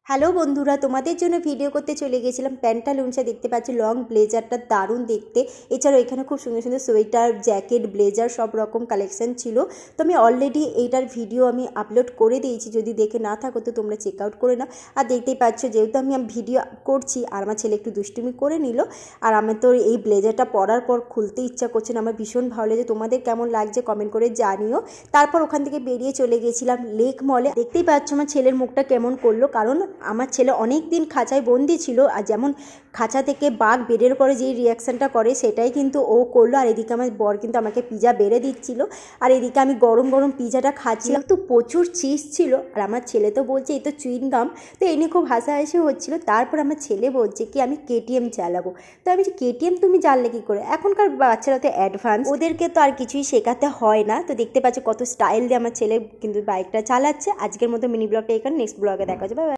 Hello বন্ধুরা, তোমাদের জন্য ভিডিও করতে চলে গেছিলাম। প্যান্টালুনসে দেখতে পাচ্ছি লং ব্লেজারটা দারুণ দেখতে। এছাড়াও এখানে খুব সুন্দর সুন্দর সোয়েটার, জ্যাকেট, ব্লেজার সব রকম কালেকশন ছিল। তো আমি অলরেডি এইটার ভিডিও আমি আপলোড করে দিয়েছি, যদি দেখে না থাকো তো তোমরা চেক আউট করে নাও। আর দেখতেই পাচ্ছ, যেহেতু আমি ভিডিও করছি আর আমার ছেলে একটু দুষ্টুমি করে নিল, আর আমার তো এই ব্লেজারটা পরার পর খুলতে ইচ্ছা করছে না। আমার ভীষণ ভালো লেগেছে। তোমাদের কেমন লাগছে কমেন্ট করে জানিও। তারপর ওখান থেকে বেরিয়ে চলে গেছিলাম লেক মলে। দেখতেই পাচ্ছ আমার ছেলের মুখটা কেমন করলো, কারণ আমার ছেলে অনেক দিন খাঁচায় বন্দি ছিল, আর যেমন খাঁচা থেকে বাঘ বেরের পরে যেই রিয়াকশানটা করে সেটাই কিন্তু ও করলো। আর এদিকে আমার বর কিন্তু আমাকে পিজা বেড়ে দিচ্ছিল, আর এদিকে আমি গরম গরম পিজাটা খাচ্ছিলাম। তো প্রচুর চিজ ছিল, আর আমার ছেলে তো বলছে এই তো চুইংগাম। তো এই নিয়ে খুব হাসাহাসি হচ্ছিলো। তারপর আমার ছেলে বলছে কি আমি কেটিএম চালাবো। তো আমি যে কেটিএম তুমি জানলে কী করে? এখনকার বাচ্চারা তো অ্যাডভান্স, ওদেরকে তো আর কিছুই শেখাতে হয় না। তো দেখতে পাচ্ছ কত স্টাইল দিয়ে আমার ছেলে কিন্তু বাইকটা চালাচ্ছে। আজকের মতো মিনি ব্লগটা এখানে, নেক্সট ব্লগে দেখা যাবে।